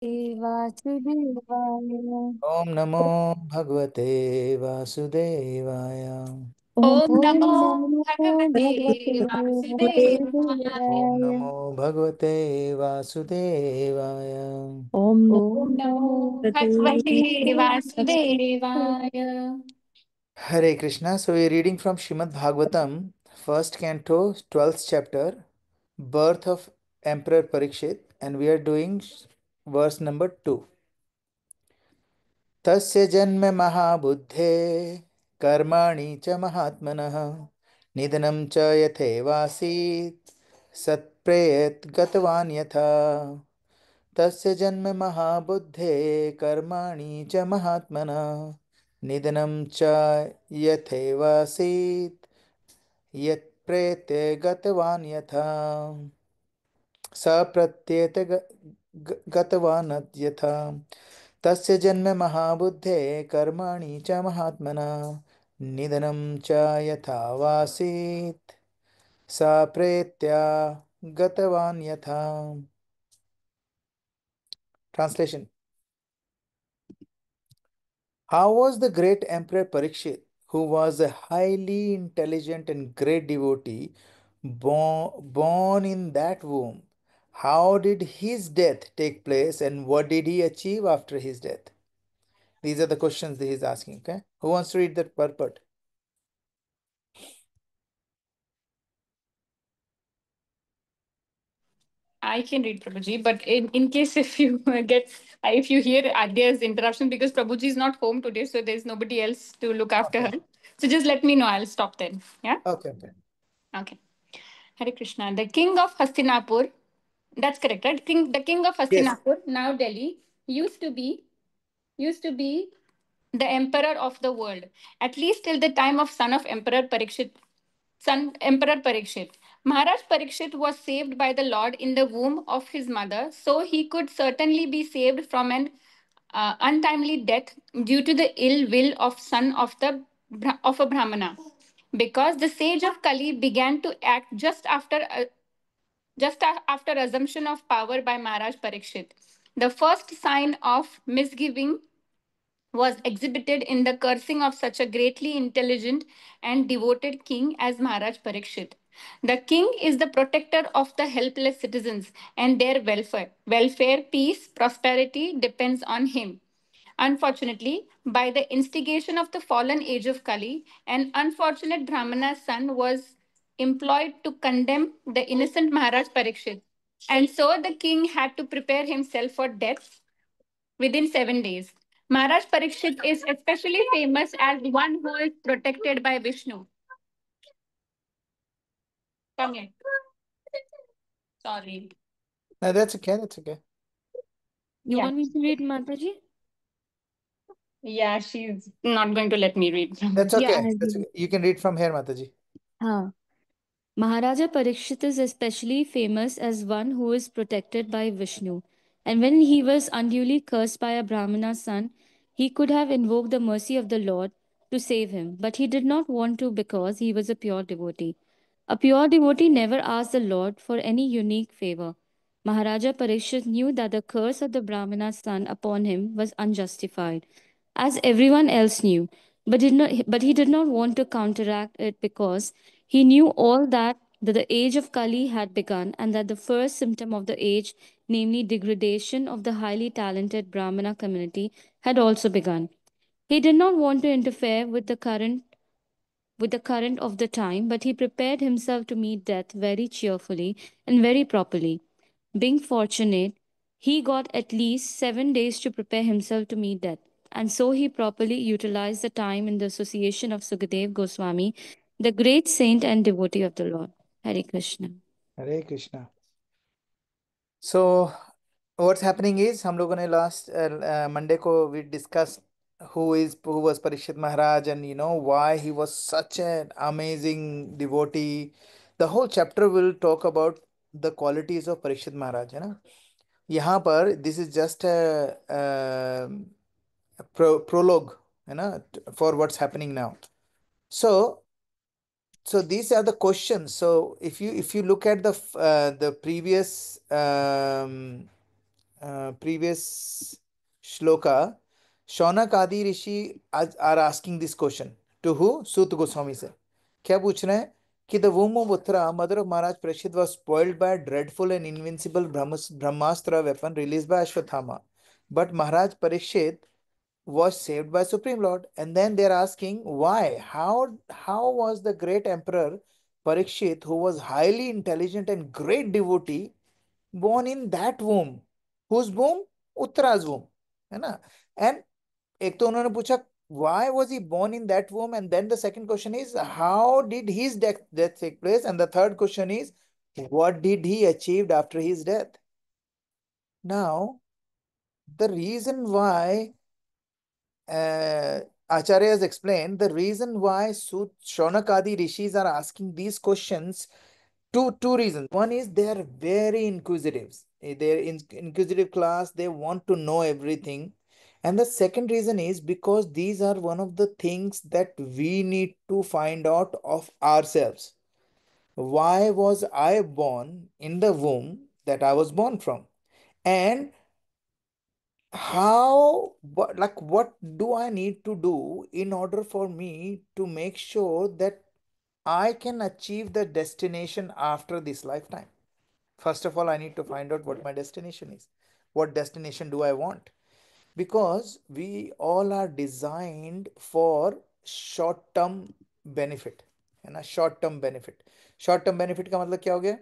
वासुदेवाय। ओम नमो भगवते वासुदेवाय। ॐ ओम नमो नमो भगवते भगवते ओम वासुदेवाय। वासुदेवाय। नमो भगवते वासुदेवाय। ॐ ओम नमो नमो भगवते भगवते वासुदेवाय। वासुदेवाय। Hare Krishna. So we're reading from Shrimad Bhagavatam, first canto, 12th chapter, birth of Emperor Parikshit, and we are doing verse number 2. तस्य जन्म महाबुद्धे कर्माणि च महात्मनः निधनं च यथेवासीत् सत्प्रेत गतवान् यथा। तस्य जन्म महाबुद्धे कर्माणि च महात्मनः निधनं च यथेवासीत् यत्प्रेत्य गतवान् यथा। सप्रत्येत गतवान् यथा। तस्य जन्म महाबुद्धे कर्माणि च महात्मनः निधनं च यथा वासीत् सा प्रेत्या गतवान् यथा। Translation. How was the great Emperor Parikshit, who was a highly intelligent and great devotee, born in that womb? How did his death take place and what did he achieve after his death? These are the questions that he's asking. Okay, who wants to read that purport? I can read Prabhuji, but in case if you if you hear Adya's interruption because Prabhuji is not home today, so there's nobody else to look after Okay. her. So just let me know. I'll stop then. Yeah. Okay. Okay. Okay. Hare Krishna. The king of Hastinapur. That's correct, right? The king of Yes. Hastinapur, now Delhi, used to be the emperor of the world, at least till the time of son Emperor Parikshit. Maharaj Parikshit was saved by the Lord in the womb of his mother, so he could certainly be saved from an untimely death due to the ill will of son of a Brahmana. Because the sage of Kali began to act after assumption of power by Maharaj Parikshit. The first sign of misgiving was exhibited in the cursing of such a greatly intelligent and devoted king as Maharaj Parikshit. The king is the protector of the helpless citizens and their welfare. Welfare, peace, prosperity depends on him. Unfortunately, by the instigation of the fallen age of Kali, an unfortunate Brahmana's son was employed to condemn the innocent Maharaj Parikshit. And so the king had to prepare himself for death within 7 days. Maharaj Parikshit is especially famous as one who is protected by Vishnu. Come here. Sorry. No, that's okay. That's okay. You Yeah. want me to read, Mataji? Yeah, she's not going to let me read. That's Yeah, okay. I'll That's read. okay. You can read from here, Mataji. हाँ. Maharaja Parikshit is especially famous as one who is protected by Vishnu. And when he was unduly cursed by a Brahmana's son, he could have invoked the mercy of the Lord to save him, but he did not want to because he was a pure devotee. A pure devotee never asks the Lord for any unique favor. Maharaja Parikshit knew that the curse of the Brahmana's son upon him was unjustified, as everyone else knew, but he did not want to counteract it because he knew all that the age of Kali had begun and that the first symptom of the age, namely degradation of the highly talented Brahmana community, had also begun. He did not want to interfere with the current of the time, but he prepared himself to meet death very cheerfully and very properly. Being fortunate, he got at least 7 days to prepare himself to meet death, and so he properly utilized the time in the association of Sukadev Goswami, the great saint and devotee of the Lord. Hare Krishna. Hare Krishna. So what's happening is हम लोगों ने last Monday को we discussed who was Parikshit Maharaj and why he was such an amazing devotee. The whole chapter will talk about the qualities of Parikshit Maharaj, है ना. यहाँ पर this is just a prologue, है ना, for what's happening now. So these are the questions. So if you look at the previous previous shloka, Shaunak Adi Rishi are asking this question to who? Sut Goswami sir. क्या पूछ रहे हैं कि the womb of Uttara, mother of Maharaj Parikshit, was spoiled by a dreadful and invincible Brahmastra weapon released by Ashwathama. But Maharaj Parikshit was saved by Supreme Lord. And then they're asking why? How was the great emperor Parikshit, who was highly intelligent and great devotee, born in that womb? Whose womb? Uttara's womb. है ना? And एक तो उन्होंने पूछा why was he born in that womb, and then the second question is how did his death take place, and the third question is what did he achieved after his death. Now the reason why Acharya has explained the reason why Shaunakadi rishis are asking these questions. Two reasons. One is they are very inquisitive. They're inquisitive class. They want to know everything. And the second reason is because these are one of the things that we need to find out of ourselves. Why was I born in the womb that I was born from? And what do I need to do in order for me to make sure that I can achieve the destination after this lifetime? First of all, I need to find out what my destination is. What destination do I want? Because we all are designed for short term benefit. है ना, short term benefit. Short term benefit का मतलब क्या हो गया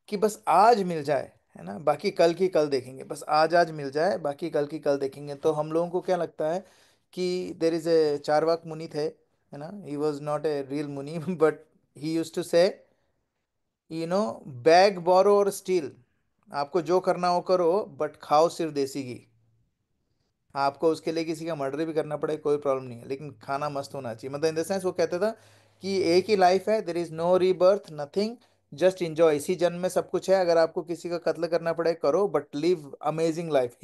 कि बस आज मिल जाए, है ना, बाकी कल की कल देखेंगे. बस आज आज मिल जाए, बाकी कल की कल देखेंगे. तो हम लोगों को क्या लगता है कि देर इज ए चारवाक मुनि थे, है ना. ही वॉज नॉट ए रियल मुनि बट ही यूज टू से बैग बोरो और स्टील. आपको जो करना हो करो बट खाओ सिर्फ देसी घी. आपको उसके लिए किसी का मर्डर भी करना पड़े कोई प्रॉब्लम नहीं है, लेकिन खाना मस्त होना चाहिए. मतलब इन द सेंस वो कहता था कि एक ही लाइफ है, there is no rebirth nothing, just enjoy. इसी जन्म में सब कुछ है. अगर आपको किसी का कत्ल करना पड़े करो, but live amazing life,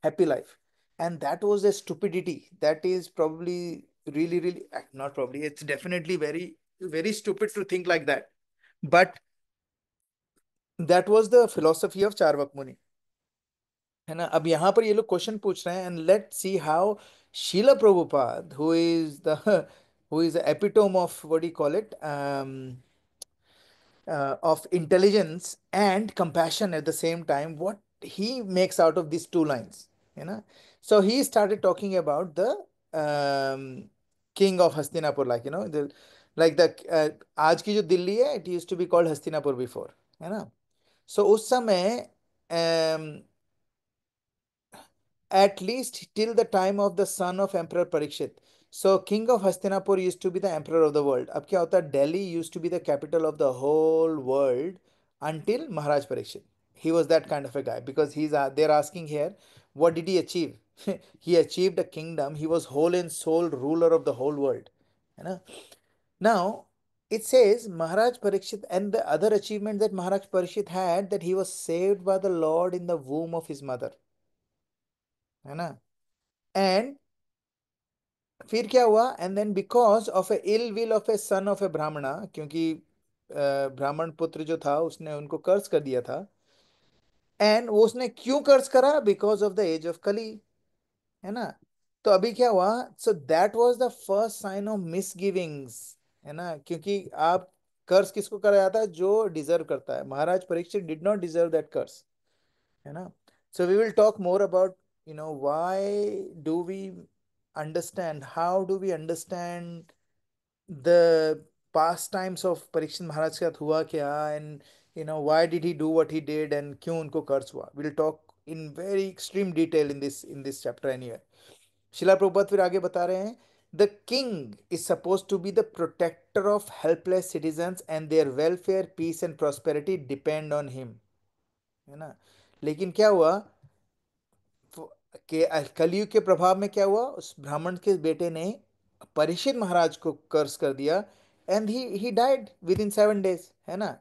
happy life. And that was a stupidity that is probably really not probably, it's definitely very stupid to think like that. But that was the philosophy of Charvaka मुनि, है ना. अब यहाँ पर ये लोग question पूछ रहे हैं, and let see how Srila Prabhupada, who is the who is the epitome of what do you call it, of intelligence and compassion at the same time, what he makes out of these two lines, you know. So he started talking about the king of Hastinapur, like like the आज की जो दिल्ली है, it used to be called Hastinapur before, है ना. So उस समय at least till the time of the son of Emperor Parikshit. So King of Hastinapur used to be the emperor of the world. अब क्या होता है, Delhi used to be the capital of the whole world until Maharaj Parikshit. He was that kind of a guy because they're asking here, what did he achieve? He achieved a kingdom. He was whole and sole ruler of the whole world. You know? Now it says Maharaj Parikshit, and the other achievement that Maharaj Parikshit had, that he was saved by the Lord in the womb of his mother. है ना. And फिर क्या हुआ, and then because of a ill will of a son of a brahmana, क्योंकि ब्राह्मण पुत्र जो था उसने उनको कर्ज कर दिया था. एंड वो उसने क्यों कर्ज करा, because of the age of Kali, है ना. तो अभी क्या हुआ, so that was the first sign of misgivings, है ना. क्योंकि आप कर्ज किसको करा जाता है, जो डिजर्व करता है. Maharaj Parikshit did not deserve that curse, है ना. So we will talk more about, why do we understand, how do we understand the pastimes of Parikshit Maharaj के साथ हुआ क्या, and why did he do what he did, and क्यों उनको कर्ज हुआ. We'll talk in very extreme detail in this chapter anyway. शिला प्रभुपाद फिर आगे बता रहे हैं, the king is supposed to be the protector of helpless citizens and their welfare, peace and prosperity depend on him, है ना. लेकिन क्या हुआ कि कलयुग के प्रभाव में क्या हुआ, उस ब्राह्मण के बेटे ने परीक्षित महाराज को कर्ज कर दिया, and he died with in 7 days, है ना.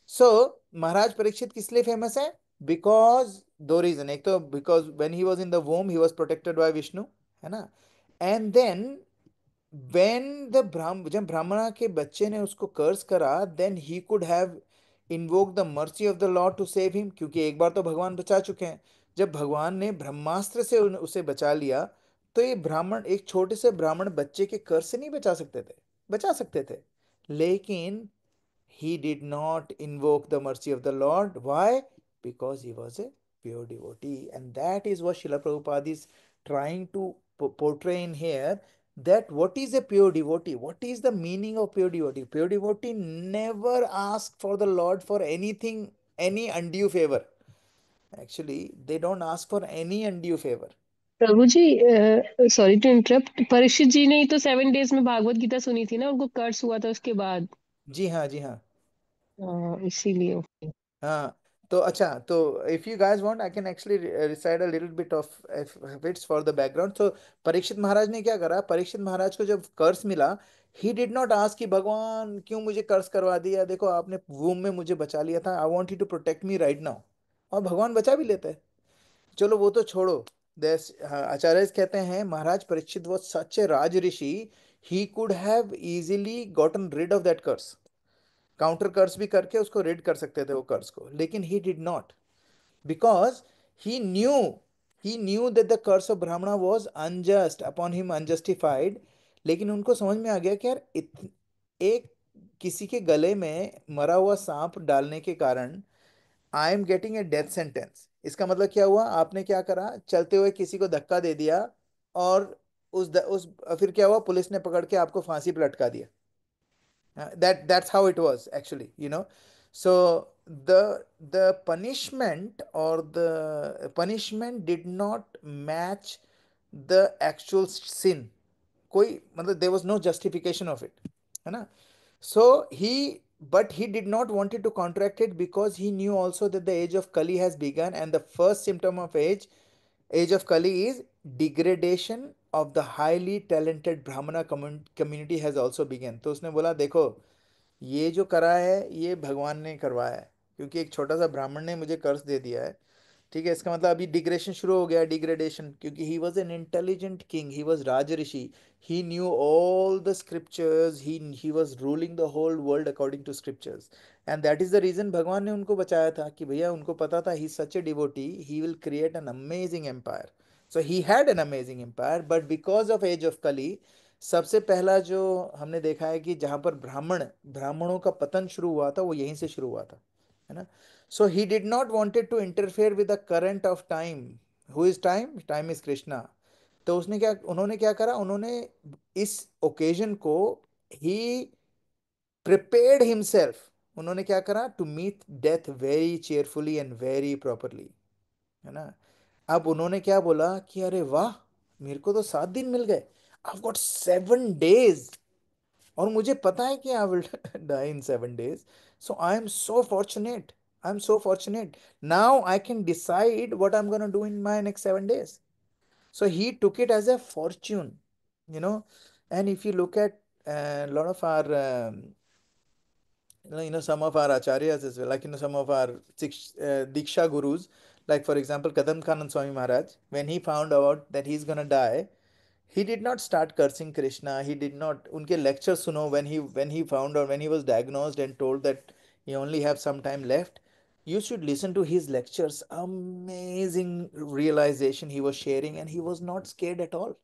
सो महाराज परीक्षित किस लिए फेमस है, बिकॉज दो रीजन. एक तो because when he was in the वोम he was protected by Vishnu, है ना. एंड देन व्हेन द जब ब्राह्मणा के बच्चे ने उसको कर्ज करा, then he could have invoke the mercy of the Lord to save him, क्योंकि एक बार तो भगवान बचा चुके हैं। जब भगवान ने ब्रह्मास्त्र से उसे बचा लिया, तो ये ब्राह्मण, एक छोटे से ब्राह्मण बच्चे के कर्ज से नहीं बचा सकते थे? बचा सकते थे, लेकिन he did not invoke the mercy of the Lord. Why? Because he was a pure devotee. And that is what Srila Prabhupada is trying to portray in here. That what is a pure devotee? What is the meaning of pure devotee? Pure devotee never ask for the Lord for anything, any undue favor. Actually, they don't ask for any undue favor. Prabhu ji, sorry to interrupt, Parikshit ji ने ही तो 7 days में भागवत गीता सुनी थी ना, उनको कर्स हुआ था उसके बाद। जी हाँ, जी हाँ। इसीलिए। हाँ, तो अच्छा, तो if you guys want, I can actually recite a little bit of bits for the background. So Parikshit महाराज ने क्या करा? परीक्षित महाराज को जब कर्ज मिला, he did not ask कि भगवान क्यों मुझे कर्ज करवा दिया, देखो आपने वूम में मुझे बचा लिया था, I want you to protect me right now। और भगवान बचा भी लेते हैं। चलो वो तो छोड़ो। आचार्य कहते हैं Maharaj Parikshit was such a raj rishi, he could have easily gotten rid of that curse। Counter curse भी करके उसको रिड कर सकते थे वो कर्स को, लेकिन he did not, because he knew he knew that the curse of brahmana was unjust upon him, unjustified. लेकिन उनको समझ में आ गया कि यार एक किसी के गले में मरा हुआ सांप डालने के कारण आई am getting a death sentence. इसका मतलब क्या हुआ? आपने क्या करा? चलते हुए किसी को धक्का दे दिया, और उस फिर क्या हुआ? पुलिस ने पकड़ के आपको फांसी पर लटका दिया। That's how it was actually, so the punishment, or the punishment did not match the actual sin। कोई मतलब there was no justification of it, है ना? So but he did not wanted to contract it, because he knew also that the age of Kali has begun, and the first symptom of age of Kali is degradation of the highly talented Brahmana community has also begun। तो उसने बोला देखो, ये जो करा है ये भगवान ने करवाया है, क्योंकि एक छोटा सा ब्राह्मण ने मुझे कर्ज दे दिया है। ठीक है, इसका मतलब अभी डिग्रेडेशन शुरू हो गया, डिग्रेडेशन, क्योंकि he was an intelligent king, he was raj rishi, he knew all the scriptures, he was ruling the whole world according to scriptures. And that is the reason Bhagwan ने उनको बचाया था, कि भैया उनको पता था he such a devotee, he will create an amazing empire. So he had an amazing empire, but because of age of Kali, सबसे पहला जो हमने देखा है कि जहां पर ब्राह्मणों का पतन शुरू हुआ था, वो यहीं से शुरू हुआ था, है ना? So he did not wanted to interfere with the current of time। Who is time? Time is Krishna। तो उन्होंने क्या करा? उन्होंने इस ओकेजन को ही prepared himself। उन्होंने क्या करा? To meet death very cheerfully and very properly, है ना? अब उन्होंने क्या बोला कि अरे वाह, मेरे को तो 7 दिन मिल गए, I've got 7 days, और मुझे पता है कि I will die in 7 days। So I am so fortunate, now I can decide what I am gonna do in my next 7 days। So he took it as a fortune, you know and if you look at a lot of our some of our acharyas as well, like some of our diksha gurus, like for example Kadam Kanand Swami Maharaj, when he found out that he's gonna die, he did not start cursing Krishna, he did not unke lectures suno, when he found out, when he was diagnosed and told that he only have some time left, you should listen to his lectures, amazing realization he was sharing, and he was not scared at all,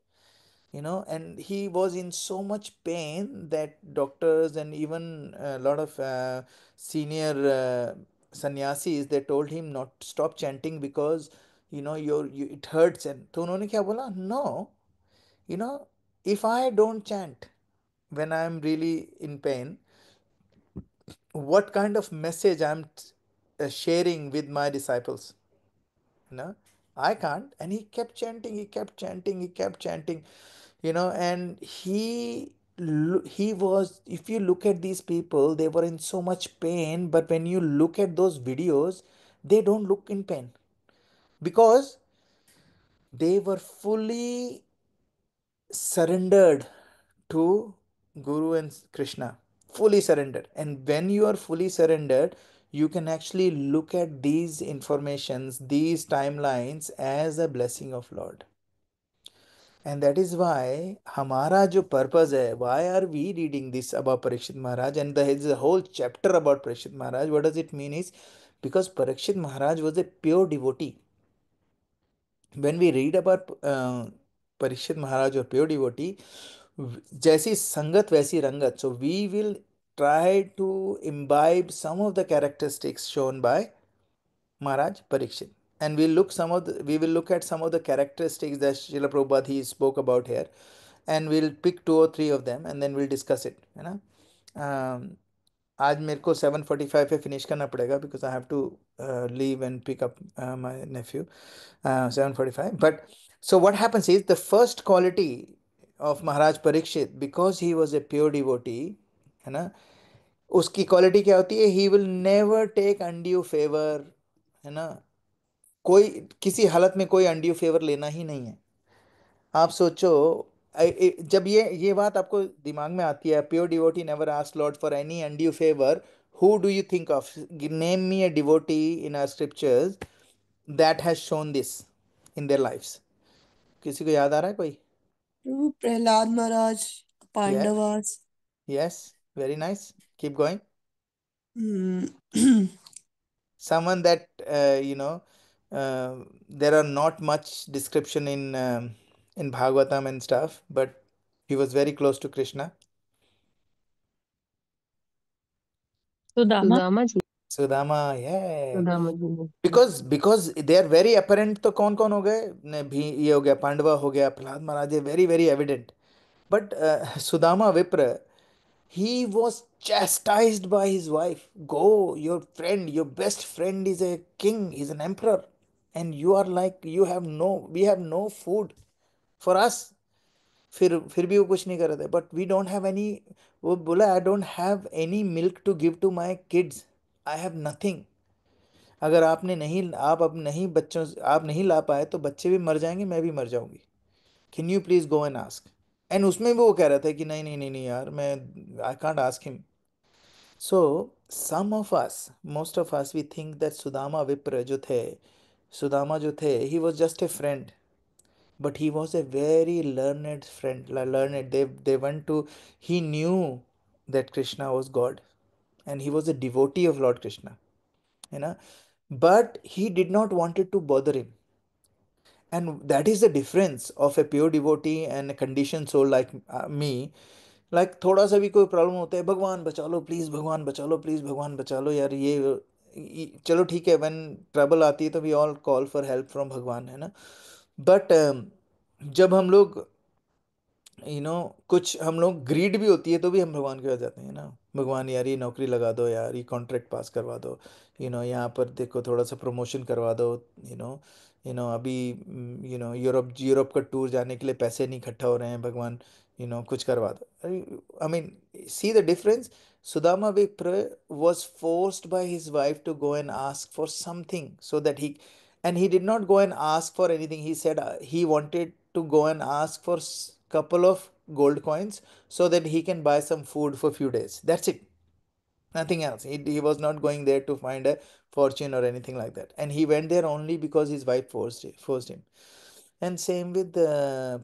and he was in so much pain that doctors and even a lot of senior sannyasis, they told him not to stop chanting, because it hurts। And तो उन्होंने क्या बोला? No, you know if I don't chant when I'm really in pain, what kind of message I'm sharing with my disciples? I can't. And he kept chanting, he kept chanting, he kept chanting, and he was, if you look at these people, they were in so much pain, but when you look at those videos, they don't look in pain, because they were fully surrendered to Guru and Krishna, fully surrendered. And when you are fully surrendered, you can actually look at these informations, these timelines as a blessing of Lord. And that is why हमारा जो purpose है, why are we reading this about Parikshit Maharaj, and there is a whole chapter about Parikshit Maharaj. What does it mean is because Parikshit Maharaj was a pure devotee. When we read about Parikshit Maharaj or pure devotee, जैसी संगत वैसी रंगत. So we will try to imbibe some of the characteristics shown by Maharaj Parikshit. And we will look at some of the characteristics that Srila Prabhupada he spoke about here, and we'll pick two or three of them and then we'll discuss it, है ना. आज मेरे को 7:45 पे finish करना पड़ेगा because I have to leave and pick up my nephew 7:45. But so what happens is the first quality of Maharaj Parikshit, because he was a pure devotee, है ना, उसकी क्वालिटी क्या होती है? He will never take undue favour, है ना. कोई किसी हालत में कोई अनड्यू फेवर लेना ही नहीं है. आप सोचो, जब ये बात आपको दिमाग में आती है, pure devotee never ask lord for any undue favour, who do you think of? Name me a devotee in our scriptures that has shown this in their lifes. किसी को याद आ रहा है कोई? Prabhu Prahlad Maharaj, yes, Pandavas. Yes, very nice, keep going. Hmm. Someone that there are not much description in Bhagavatam and stuff, but he was very close to Krishna. Sudama. Sudama ji. Sudama, yeah. Sudama ji ने. because they are very apparent. तो कौन कौन हो गए? भी ये हो गया, पांडवा हो गया, प्रहलाद महाराज, very very evident. But Sudama Vipra, he was chastised by his wife. Go, your friend, your best friend is a king, is an emperor, and you are like, we have no food for us. फिर भी वो कुछ नहीं कर रहे थे. But we don't have any. वो बोला, I don't have any milk to give to my kids. I have nothing. अगर आप अब नहीं बच्चों आप नहीं ला पाए तो बच्चे भी मर जाएंगे, मैं भी मर जाऊंगी. Can you please go and ask? And उसमें भी वो कह रहा था कि नहीं नहीं नहीं नहीं यार, मैं I can't ask him. So some of us, most of us, we think that Sudama Vipra जो थे, सुदामा जो थे, he was just a friend. But he was a very learned friend. Learned, they went to, he knew that Krishna was God, and he was a devotee of Lord Krishna, you know. But he did not wanted to bother him. And that is the difference of a pure devotee and a conditioned soul like me. Like थोड़ा सा भी कोई problem होता है, भगवान बचा लो please, भगवान बचा लो प्लीज, भगवान बचा लो यार, चलो ठीक है. व्हेन ट्रबल आती है तो we all call for help from Bhagwan, है ना. बट जब हम लोग कुछ हम लोग ग्रीड भी होती है तो भी हम भगवान के पास जाते हैं ना. भगवान यार ये नौकरी लगा दो यार, ये कॉन्ट्रैक्ट पास करवा दो, यहाँ पर देखो थोड़ा सा प्रमोशन करवा दो, अभी यूरोप यूरोप का टूर जाने के लिए पैसे नहीं इकट्ठा हो रहे हैं, भगवान कुछ करवा दो. I mean, see the difference. Sudama Vipra was forced by his wife to go and ask for something so that and he did not go and ask for anything. He said he wanted to go and ask for couple of gold coins so that he can buy some food for few days. That's it. Nothing else. He was not going there to find a fortune or anything like that. And he went there only because his wife forced him. And same with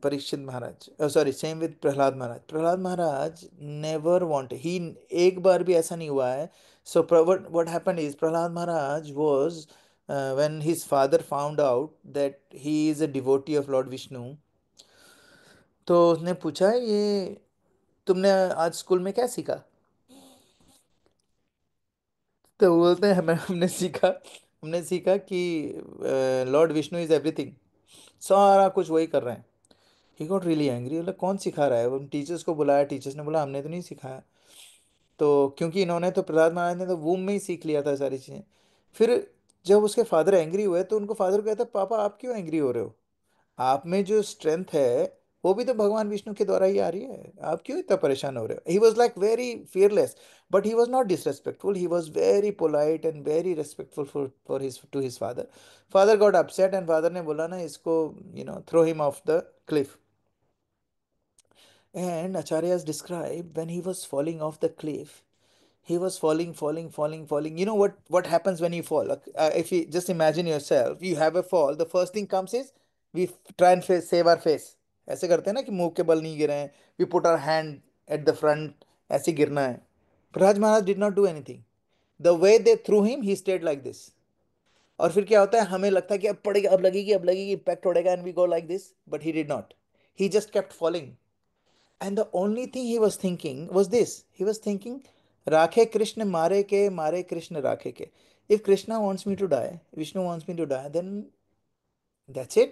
Parikshit Maharaj. Oh, sorry, same with Prahlad Maharaj. Prahlad Maharaj never wanted. He एक बार भी ऐसा नहीं हुआ है. So what happened is Prahlad Maharaj was when his father found out that he is a devotee of Lord Vishnu. तो उसने पूछा, ये तुमने आज स्कूल में क्या सीखा? तो वो बोलते हैं, हमने सीखा कि लॉर्ड विष्णु इज एवरीथिंग. सारा कुछ वही कर रहे हैं. He got really angry. बोला कौन सिखा रहा है? वो टीचर्स को बुलाया, टीचर्स ने बोला हमने तो नहीं सिखाया. तो क्योंकि इन्होंने तो, प्रहलाद महाराज ने तो वूम में ही सीख लिया था सारी चीज़ें. फिर जब उसके फादर एंग्री हुए तो उनको फादर कहता, पापा आप क्यों एंग्री हो रहे हो? आप में जो स्ट्रेंथ है वो भी तो भगवान विष्णु के द्वारा ही आ रही है, आप क्यों इतना परेशान हो रहे हो? He was like very fearless. But he was not disrespectful, he was very polite and very respectful for his to his father. Father got upset and father ने बोला ना इसको, throw him off the cliff. And Acharyas describe when he was falling off the cliff, he was falling, falling, falling, falling. You know what happens when you fall? Like, if you just imagine yourself, you have a fall. The first thing comes is we try and save our face. ऐसे करते हैं ना कि मुंह के बल नहीं गिरे हैं, we put our hand at the front, ऐसे गिरना है। Prahlad Maharaj did not do anything. The way they threw him he stayed like this. और फिर क्या होता है, हमें लगता है कि अब पड़ेगा, अब लगेगी, इम्पैक्ट पड़ेगा, and we go like this, but he did not. He just kept falling. And the only thing he was thinking was this, he was thinking, राखे कृष्ण मारे के, मारे कृष्ण राखे के। If Krishna wants me to die, Vishnu wants me to die, then that's it.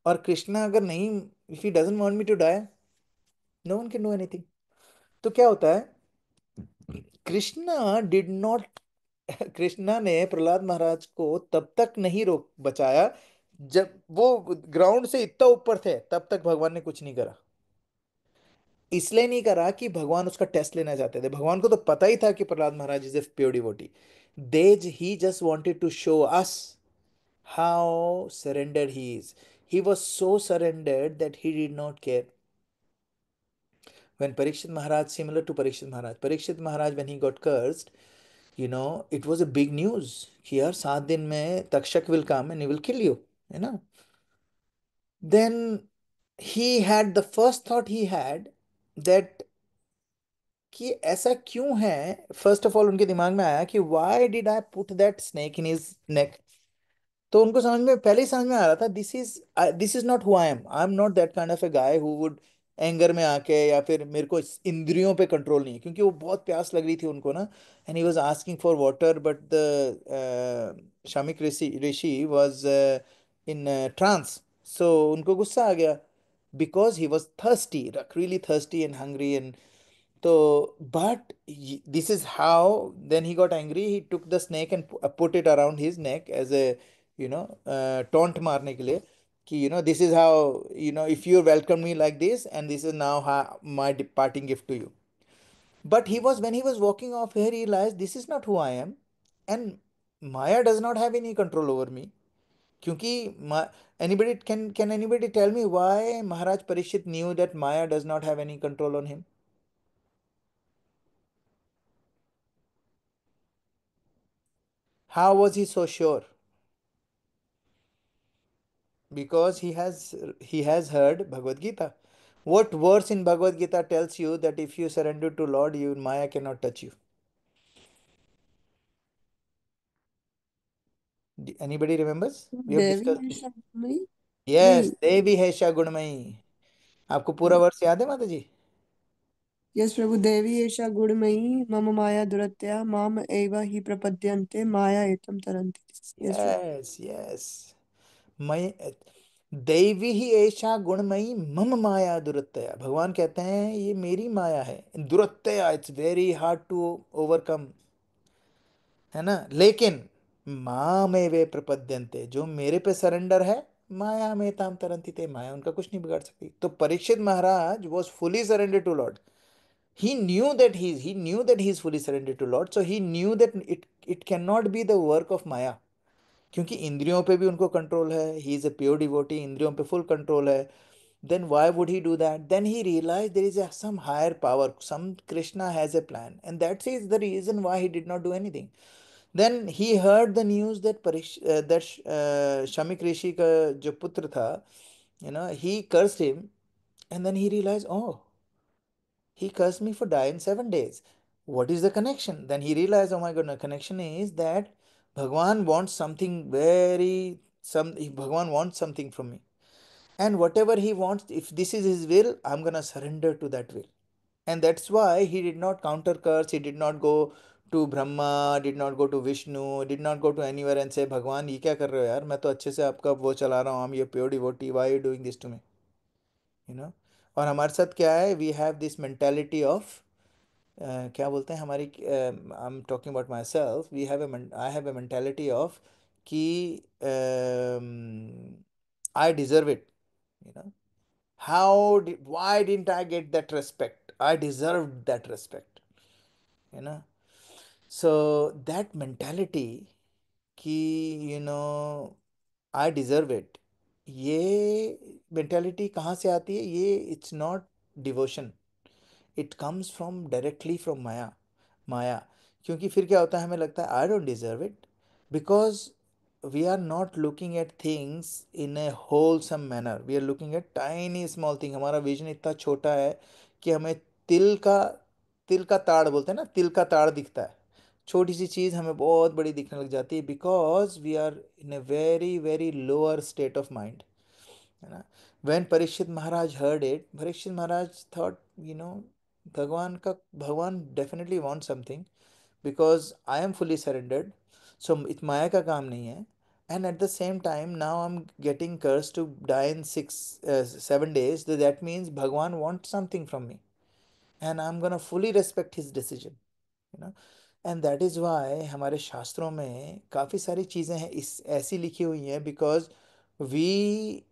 और कृष्णा अगर नहीं, if he doesn't want me to die, no one can do anything. तो क्या होता है, कृष्णा डिड नॉट कृष्णा ने प्रहलाद महाराज को तब तक नहीं रोक बचाया, जब वो ग्राउंड से इतना ऊपर थे तब तक भगवान ने कुछ नहीं करा। इसलिए नहीं करा कि भगवान उसका टेस्ट लेना चाहते थे, भगवान को तो पता ही था कि Prahlad Maharaj is a pure devotee. These he just wanted to show us how surrendered he is. He was so surrendered that he did not care. When Parikshit Maharaj, similar to Parikshit Maharaj, when he got cursed, it was a big news. Here, 7 दिन में Takshak will come and he will kill you. You know. Then he had the first thought he had that कि ऐसा क्यों है। First of all उनके दिमाग में आया कि why did I put that snake in his neck? तो उनको समझ में पहले ही समझ में आ रहा था, this is not who I am not that kind of A guy who would anger में आके, या फिर मेरे को इंद्रियों पे कंट्रोल नहीं है, क्योंकि वो बहुत प्यास लग रही थी उनको ना, and he was asking for water, but the Shamik Rishi was in trance. So उनको गुस्सा आ गया, because he was thirsty, really thirsty and hungry, and so, but this is how, then he got angry. He took the snake and put it around his neck as a, taunt मारने के लिए, कि, this is how, if you welcome me like this, and this is now how, my departing gift to you. But when he was walking off here, he realized this is not who I am, and Maya does not have any control over me. क्योंकि anybody can anybody tell me why Maharaj Parishit knew that Maya does not have any control on him? How was he so sure? Because he has heard Bhagavad Gita. What verse in Bhagavad Gita tells you that if you surrender to Lord, you Maya cannot touch you? Anybody remembers? We have Devi discussed. है शक्ति। Yes, नहीं। देवी है गुणमयी। आपको पूरा वर्ष याद है माता जी? यस प्रभु, देवी एषा गुणमयी मम माया दुरत्या माम एव हि प्रपद्यन्ते माया एतं तरन्ति। यस प्रभु। Yes yes. मय देवी ही ऐशा गुणमयी मम माया दुरत्यया। भगवान कहते हैं ये मेरी माया है, दुरत्यया, it's very hard to overcome, है ना। लेकिन माँ में वे प्रपद्यंते, जो मेरे पे सरेंडर है, माया में ताम तरंती थे, माया उनका कुछ नहीं बिगाड़ सकती। तो Parikshit Maharaj was fully surrendered to lord. He knew that he is fully surrendered to Lord, so he knew that it cannot be the work of Maya, क्योंकि इंद्रियों पे भी उनको कंट्रोल है, he is a pure devotee, इंद्रियों पे full control है। then why would he do that? Then he realized there is some higher power, some Krishna has a plan, and that is the reason why he did not do anything. Then he heard the news that Shamik Rishi का जो पुत्र था, he cursed him, and then he realized, oh, he cursed me for dying 7 days. What is the connection? Then he realized, oh my goodness, connection is that Bhagwan wants something Bhagwan wants something from me. And whatever he wants, if this is his will, I'm gonna surrender to that will. And that's why he did not counter curse, he did not go to Brahma, did not go to Vishnu, did not go to anywhere and say, भगवान ये क्या कर रहे हो यार, मैं तो अच्छे से आपका वो चला रहा हूँ, I'm your pure devotee, why are you doing this to me? You know? और हमारे साथ क्या है, we have this mentality of, क्या बोलते हैं हमारी, I am talking about myself, I have a mentality of कि I deserve it, you know, why didn't I get that respect? I deserved that respect, you know. So that mentality कि I deserve it, ये mentality कहाँ से आती है? ये it's not devotion, it comes from directly from maya. क्योंकि फिर क्या होता है, हमें लगता है I don't deserve it, because we are not looking at things in a wholesome manner. We are looking at tiny small thing. हमारा विजन इतना छोटा है कि हमें तिल का तिल का ताड़ बोलते हैं ना, तिल का ताड़ दिखता है, छोटी सी चीज़ हमें बहुत बड़ी दिखने लग जाती है, because we are in a very very lower state of mind, है ना. When Parikshit Maharaj heard it, Parikshit Maharaj thought, you know, Bhagwan definitely want something, because I am fully surrendered, so it माया का काम नहीं है. And at the same time now I am getting curse to die in 7 days, that means Bhagwan want something from me, and I am gonna fully respect his decision, you know. And that is why हमारे शास्त्रों में काफ़ी सारी चीज़ें हैं इस ऐसी लिखी हुई हैं, बिकॉज वी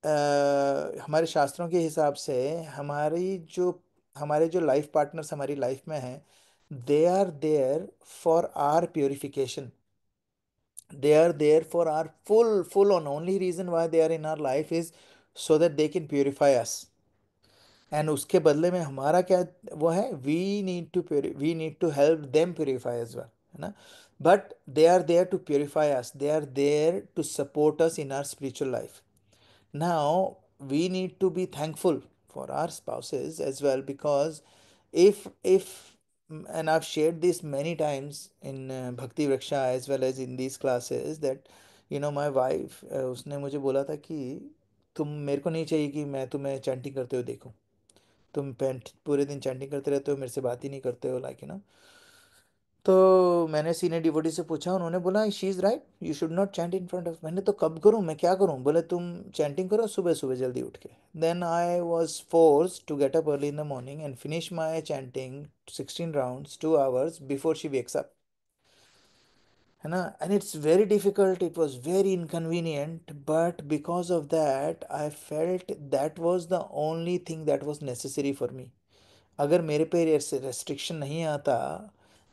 हमारे शास्त्रों के हिसाब से हमारे जो लाइफ पार्टनर्स हमारी लाइफ में हैं, they are there for our purification, they are there for our full on. Only reason why they are in our life is so that they can purify us. And उसके बदले में हमारा क्या वो है, we need to help them purify as well, है ना. But they are there to purify us, they are there to support us in our spiritual life. Now we need to be thankful for our spouses as well, because if and I've shared this many times in Bhakti Vriksha as well as in these classes, that my wife, उसने मुझे बोला था कि तुम मेरे को नहीं चाहिए कि मैं तुम्हें चैंटिंग करते हुए देखूं, तुम पूरे दिन चैंटिंग करते रहते हो, मेरे से बात ही नहीं करते हो, लाइक तो मैंने सीनियर डिवोटी से पूछा, उन्होंने बोला she is right, you should not chant in front of. मैंने तो कब करूँ, मैं क्या करूँ, बोले तुम चैंटिंग करो सुबह सुबह जल्दी उठ के. Then I was force to get up early in the morning and finish my chanting 16 rounds 2 hours before she wakes up, है ना. And it's very difficult, it was very inconvenient, but because of that I felt that was the only thing that was necessary for me. अगर मेरे पे restriction नहीं आता,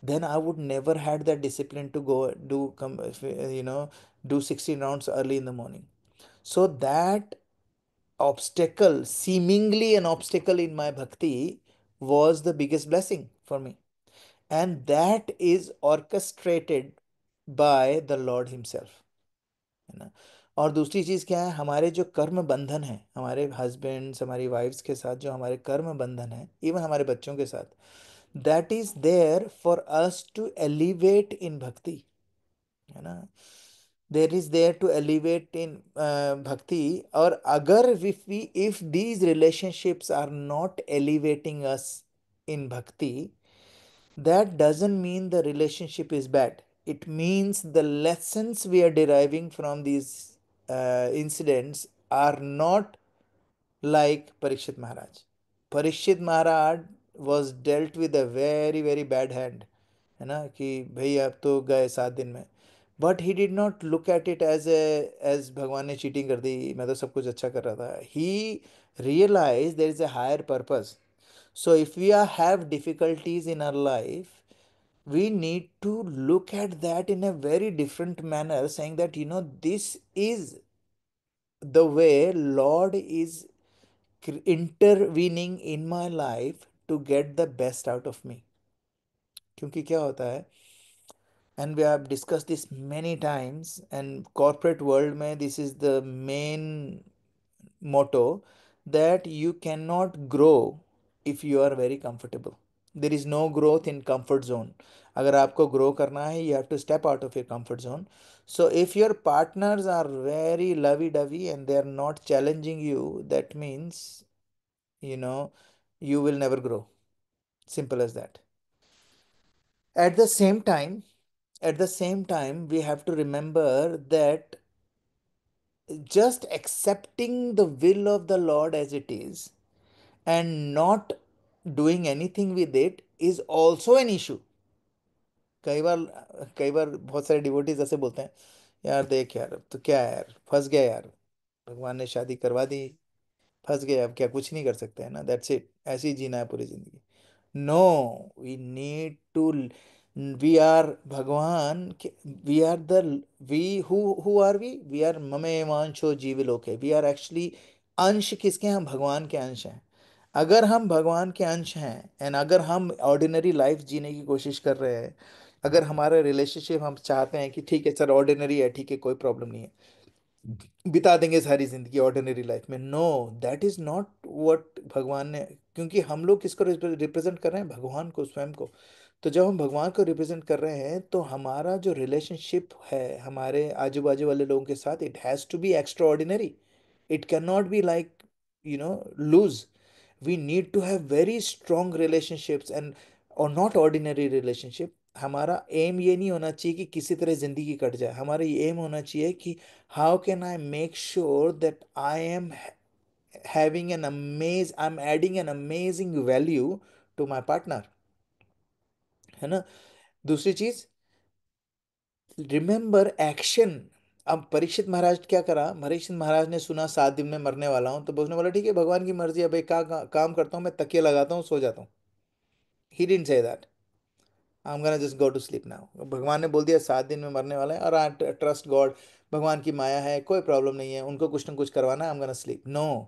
then I would never had that discipline to go do you know do 16 rounds early in the morning. So that obstacle, seemingly an obstacle in my bhakti, was the biggest blessing for me, and that is orchestrated by the Lord himself, है ना. और दूसरी चीज़ क्या है, हमारे जो कर्म बंधन है, हमारे हस्बैंड्स हमारी वाइफ्स के साथ जो हमारे कर्म बंधन है, इवन हमारे बच्चों के साथ, that is there for us to elevate in bhakti, है ना. There is there to elevate in bhakti. और अगर if these relationships are not elevating us in bhakti, that doesn't mean the relationship is bad. It means the lessons we are deriving from these incidents are not like Parikshit Maharaj. Parikshit Maharaj was dealt with a very very bad hand, है ना, कि भाई आप तो गए 7 दिन में. But he did not look at it as भगवान ने चीटिंग कर दी, मैं तो सब कुछ अच्छा कर रहा था. He realise there is a higher purpose. So if we have difficulties in our life, we need to look at that in a very different manner, saying that this is the way Lord is intervening in my life to get the best out of me. क्योंकि क्या होता है, and we have discussed this many times, and corporate world में this is the main motto, that you cannot grow if you are very comfortable. There is no growth in comfort zone. अगर आपको grow करना है, you have to step out of your comfort zone. So if your partners are very lovey-dovey and they are not challenging you, that means you know you will never grow. Simple as that. At the same time, we have to remember that just accepting the will of the Lord as it is and not doing anything with it is also an issue. कई बार बहुत सारे devotees ऐसे बोलते हैं, यार देख यार, अब तो क्या है यार, फंस गया यार, भगवान ने शादी करवा दी, फंस गए, अब क्या कुछ नहीं कर सकते, है ना, दैट्स इट, ऐसे ही जीना है पूरी जिंदगी. No, we need to, we are Bhagwan we are the we who are we are ममे वांशो जीव लोके. वी आर एक्चुअली अंश किसके, हम भगवान के अंश हैं. अगर हम भगवान के अंश हैं, एंड अगर हम ऑर्डिनरी लाइफ जीने की कोशिश कर रहे हैं, अगर हमारा रिलेशनशिप हम चाहते हैं कि ठीक है सर ऑर्डिनरी है, ठीक है कोई प्रॉब्लम नहीं है, बिता देंगे सारी जिंदगी ऑर्डिनरी लाइफ में, no, that is not what भगवान ने, क्योंकि हम लोग किसको रिप्रेजेंट कर रहे हैं? भगवान को, स्वयं को। तो जब हम भगवान को रिप्रेजेंट कर रहे हैं तो हमारा जो रिलेशनशिप है हमारे आजू बाजू वाले लोगों के साथ, it has to be extraordinary, it can not be like loose. we need to have very strong relationships and और नॉट ऑर्डिनरी रिलेशनशिप। हमारा एम ये नहीं होना चाहिए कि किसी तरह जिंदगी कट जाए, हमारा ये एम होना चाहिए कि how can I make sure that I M having an I'm adding an amazing value to my partner, है ना। दूसरी चीज, रिमेंबर एक्शन। अब परीक्षित महाराज क्या करा? परीक्षित महाराज ने सुना 7 दिन में मरने वाला हूं, तो उसने बोला ठीक है भगवान की मर्जी है भाई, काम करता हूँ मैं, तकिया लगाता हूँ, सो जाता हूँ। He didn't say that I am gonna just go to sleep now. भगवान ने बोल दिया 7 दिन में मरने वाला है, और आई ट्रस्ट गॉड, भगवान की माया है, कोई प्रॉब्लम नहीं है, उनको कुछ ना कुछ करवाना है, I am gonna sleep. No,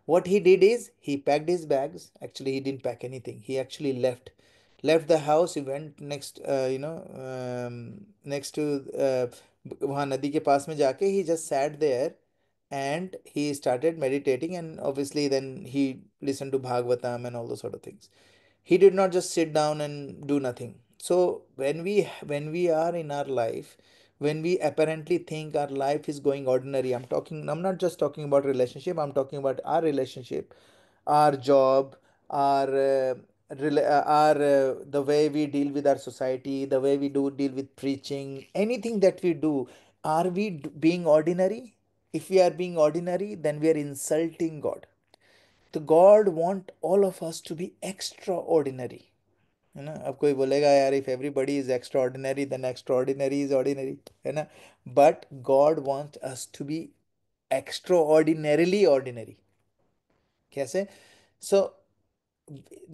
what he did is he packed his bags. Actually, he didn't pack anything. He actually left the house. He went next, next to वहाँ नदी के पास में जाके he just sat there and he started meditating, and obviously then he listened to Bhagavatam and all those sort of things. He did not just sit down and do nothing. So when we are in our life, when we apparently think our life is going ordinary, I'm not just talking about relationship, I'm talking about our relationship, our job, our the way we deal with our society, the way we do deal with preaching, anything that we do, are we being ordinary? If we are being ordinary, then we are insulting God. तो God want all of us to be extraordinary, है ना। अब कोई बोलेगा यार if everybody is extraordinary then extraordinary is ordinary, है ना। But God want us to be extraordinarily ordinary. कैसे? सो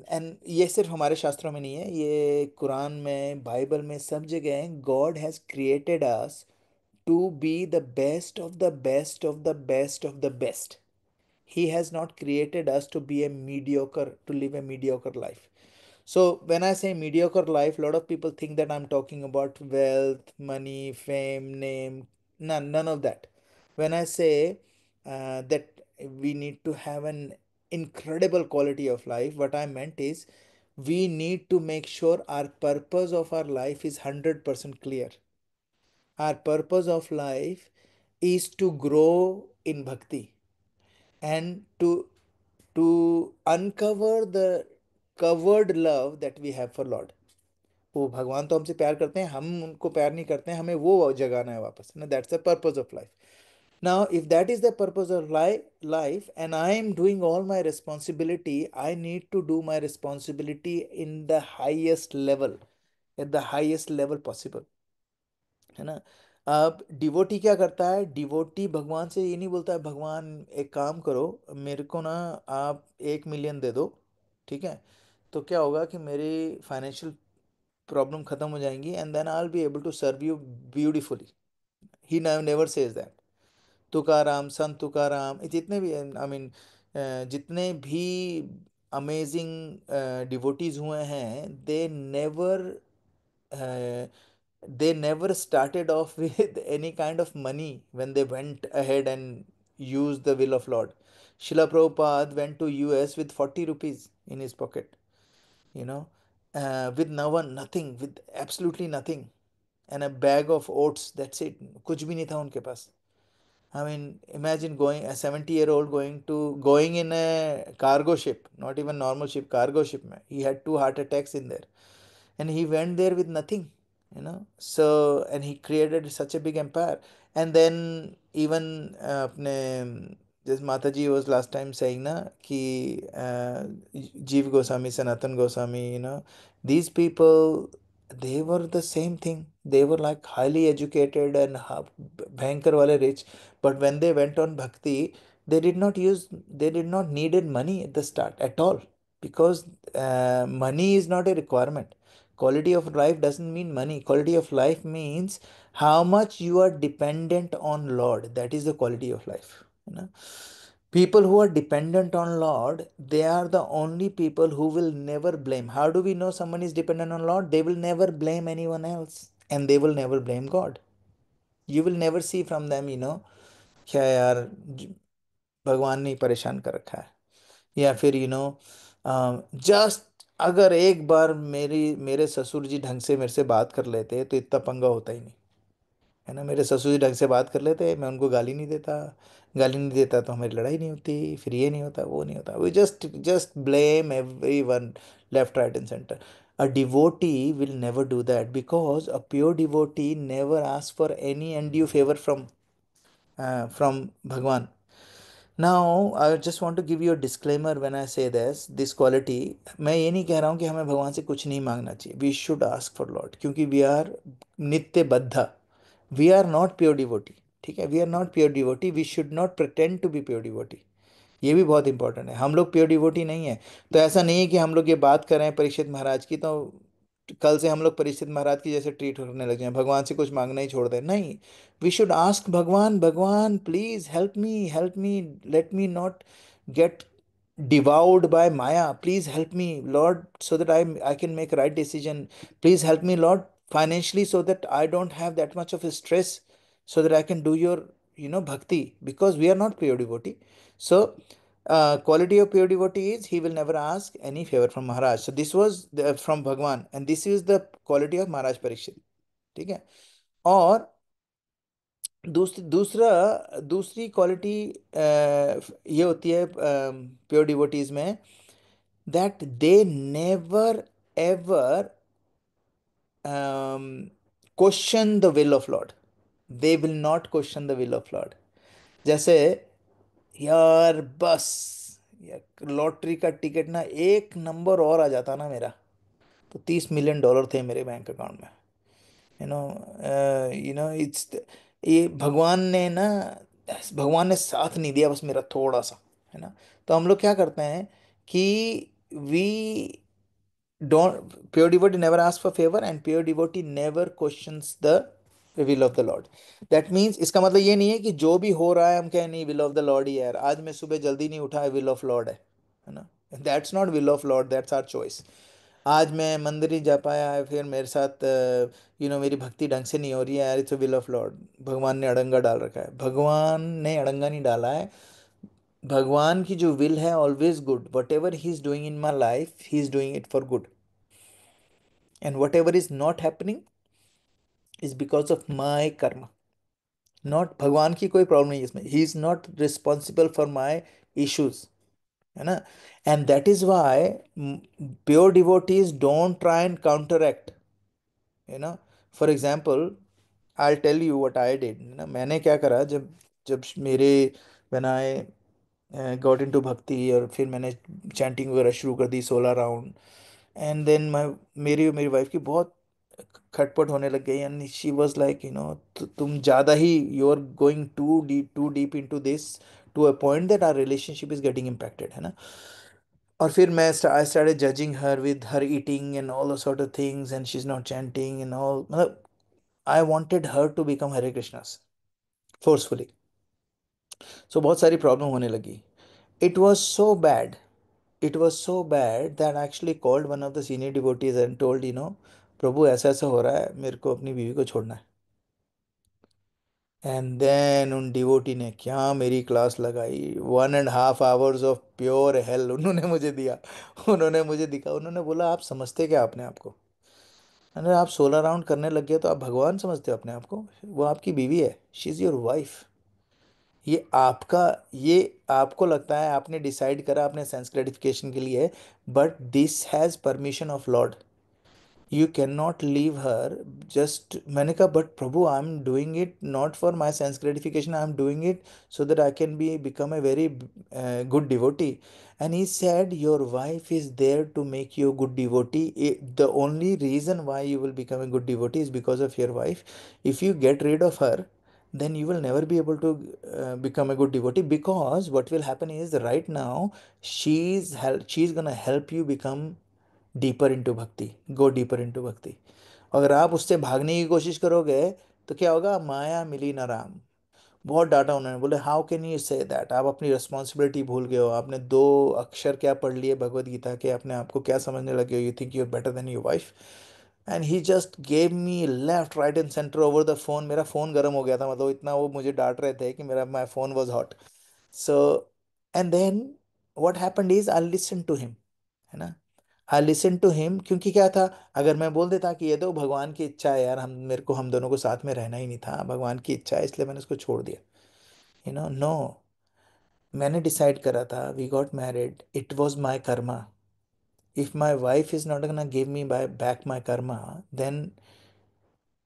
एंड ये सिर्फ हमारे शास्त्रों में नहीं है, ये कुरान में, बाइबल में, सब जगह God has created us to be the best of the best of the best of the best. He has not created us to be a mediocre, to live a mediocre life. So when I say mediocre life, a lot of people think that I'm talking about wealth, money, fame, name. None of that. When I say that we need to have an incredible quality of life, what I meant is we need to make sure our purpose of our life is 100% clear. Our purpose of life is to grow in bhakti and to uncover the covered love that we have for Lord. वो भगवान तो हमसे प्यार करते हैं, हम उनको प्यार नहीं करते हैं, हमें वो जगाना है वापस ना। That's the purpose of life. Now if that is the purpose of life and I am doing all my responsibility, I need to do my responsibility in the highest level, at the highest level possible, है ना। अब devotee क्या करता है? Devotee भगवान से ये नहीं बोलता है भगवान एक काम करो, मेरे को ना आप 1 मिलियन दे दो, ठीक है, तो क्या होगा कि मेरी फाइनेंशियल प्रॉब्लम खत्म हो जाएंगी, and then I will be able to serve you beautifully. He never says that. Tukaram, Sant Tukaram, जितने भी आई मीन जितने भी अमेजिंग डिवोटीज हुए हैं, they never started off with any kind of money when they went ahead and used the will of Lord. Srila Prabhupada went to US with 40 rupees in his pocket, you know, with no one, nothing, with absolutely nothing, and a bag of oats. That's it. कुछ भी नहीं था उनके पास। I mean, imagine going a 70-year-old going in a cargo ship, not even normal ship, cargo ship. में. He had 2 heart attacks in there, and he went there with nothing, So and he created such a big empire, and then even अपने this Mataji was last time saying na कि Jeev Goswami, Sanatan Goswami, these people, they were the same thing. They were like highly educated and bhankar wale rich, but when they went on bhakti, they did not needed money at the start at all, because money is not a requirement. Quality of life doesn't mean money. Quality of life means how much you are dependent on Lord. That is the quality of life. People who are dependent on Lord, they are the only people who will never blame. How do we know someone is dependent on Lord? They will never blame anyone else, and they will never blame God. You will never see from them, क्या यार, भगवान ने ही परेशान कर रखा है, या फिर जस्ट अगर एक बार मेरे ससुर जी ढंग से मेरे से बात कर लेते तो इतना पंगा होता ही नहीं, है ना। मेरे ससुर जी ढंग से बात कर लेते, मैं उनको गाली नहीं देता, गाली नहीं देता तो हमारी लड़ाई नहीं होती, फिर ये नहीं होता, वो नहीं होता। We just blame everyone, left right and centre. A devotee will never do that, because a pure devotee never ask for any undue favor from भगवान। Now, I just want to give you a disclaimer when I say this quality। मैं ये नहीं कह रहा हूँ कि हमें भगवान से कुछ नहीं मांगना चाहिए। We should ask for Lord, क्योंकि we are नित्य बद्धा, we are not pure devotee। ठीक है, we are not pure devotee, we should not pretend to be pure devotee। ये भी बहुत इंपॉर्टेंट है, हम लोग प्योर डिवोटी नहीं है। तो ऐसा नहीं है कि हम लोग ये बात कर रहे हैं परीक्षित महाराज की, तो कल से हम लोग परीक्षित महाराज की जैसे ट्रीट करने लग जाएं, भगवान से कुछ मांगना ही छोड़ दें। नहीं, वी शुड आस्क भगवान, भगवान please help me, let me not gate devoured by Maya, please help me Lord, so that I can make right decision, please help me Lord financially, so that I don't have that much of a stress, so that I can do your bhakti, because we are not pure devotee। So quality of pure devotee is he will never ask any favor from Maharaj। So this was from Bhagwan, and this is the quality of Maharaj Parikshit। ठीक है। और दूसरी quality ये होती है pure devotees में, that they never ever question the will of Lord. They will not question the will of Lord. जैसे, यार बस, यार लॉटरी का टिकट ना एक नंबर और आ जाता ना मेरा, तो $30 मिलियन थे मेरे बैंक अकाउंट में। इट्स, ये भगवान ने साथ नहीं दिया बस मेरा थोड़ा सा, है ना। तो हम लोग क्या करते हैं कि we don't, pure devotee never ask for favour, and pure devotee never questions the will of the lord. That means, इसका मतलब ये नहीं है कि जो भी हो रहा है हम कहें नहीं विल ऑफ द लॉर्ड ही है यार, आज मैं सुबह जल्दी नहीं उठा है विल ऑफ लॉर्ड है ना। That's not will of lord, that's our choice. आज मैं मंदिर नहीं जा पाया है, फिर मेरे साथ मेरी भक्ति ढंग से नहीं हो रही है यार, इट्स विल ऑफ लॉर्ड, भगवान ने अड़ंगा डाल रखा है। भगवान ने अड़ंगा नहीं डाला है। भगवान की जो विल है always good, whatever he is doing in my life he is doing it for good, and whatever is not happening is because of my कर्म। नॉट, भगवान की कोई प्रॉब्लम नहीं है इसमें, he is not responsible for my issues, है ना। And that is why pure devotees don't try and counteract, you know. For example, I tell you what I did ना, मैंने क्या करा, जब जब मेरे व्हेन आई गॉट इनटू भक्ति, और फिर मैंने चैंटिंग वगैरह शुरू कर दी 16 राउंड, एंड देन मेरी और मेरी वाइफ की बहुत खटपट होने लग गई, एंड शी वाज लाइक तुम ज़्यादा ही, you are going to deep into this, to a point that our relationship is getting impacted, है ना। और फिर I started judging her with her eating and all sort of things, and she is not chanting and all, मतलब I wanted her to become Hare Krishnas forcefully। So बहुत सारी problem होने लगी। It was so bad, it was so bad that I actually called one of the senior devotees and told, प्रभु ऐसा ऐसा हो रहा है, मेरे को अपनी बीवी को छोड़ना है। एंड देन उन डिवोटी ने क्या मेरी क्लास लगाई, 1.5 hours ऑफ प्योर हेल उन्होंने मुझे दिया। उन्होंने मुझे दिखा, उन्होंने बोला आप समझते क्या अपने आप को, अरे आप 16 राउंड करने लग गए तो आप भगवान समझते हो अपने आप को, वो आपकी बीवी है, शी इज़ योर वाइफ। ये आपका, ये आपको लगता है आपने डिसाइड करा अपने सेंस ग्रेटिफिकेशन के लिए, but this has permission of Lord, you can not leave her just. मैंने कहा but Prabhu I am doing it not for my sense gratification, I am doing it so that I can be become a very good devotee. And he said, your wife is there to make you a good devotee. The only reason why you will become a good devotee is because of your wife. If you get rid of her, then you will never be able to become a good devotee, because what will happen is right now she's gonna help you become deeper into भक्ति, go deeper into भक्ति। अगर आप उससे भागने की कोशिश करोगे तो क्या होगा, माया मिली ना राम, बहुत डांटा उन्होंने, बोले how can you say that, आप अपनी रिस्पॉन्सिबिलिटी भूल गए हो, आपने दो अक्षर क्या पढ़ लिए भगवत गीता के, अपने आप को क्या समझने लगे हो, you think you are better than your wife. And he just gave me left right and centre over the phone. मेरा फ़ोन गर्म हो गया था, मतलब इतना वो मुझे डांट रहे थे कि मेरा my phone was hot. So and then what happened is I listen to him, है ना, आई लिसन टू हिम, क्योंकि क्या था, अगर मैं बोल देता कि ये तो भगवान की इच्छा है यार, हम मेरे को हम दोनों को साथ में रहना ही नहीं था, भगवान की इच्छा है इसलिए मैंने उसको छोड़ दिया, नो, मैंने डिसाइड करा था, we got married, it was my karma. If my wife is not gonna give me by back my karma, then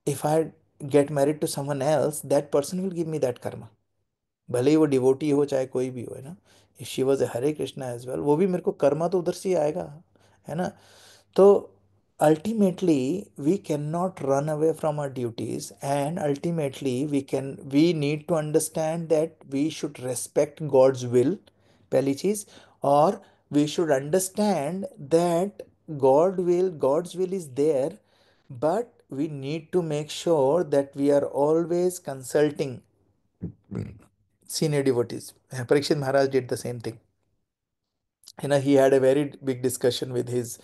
if I get married to someone else, that person will give me that karma, भले ही वो devotee हो चाहे कोई भी हो, है ना। If she was a Hare Krishna as well, वो भी मेरे को कर्मा तो उधर से ही आएगा, है ना। तो ultimately we cannot run away from our duties, and ultimately we need to understand that we should respect God's will, पहली चीज, और we should understand that God's will is there, but we need to make sure that we are always consulting senior devotees. Parikshit Maharaj did the same thing. He had a very big discussion with his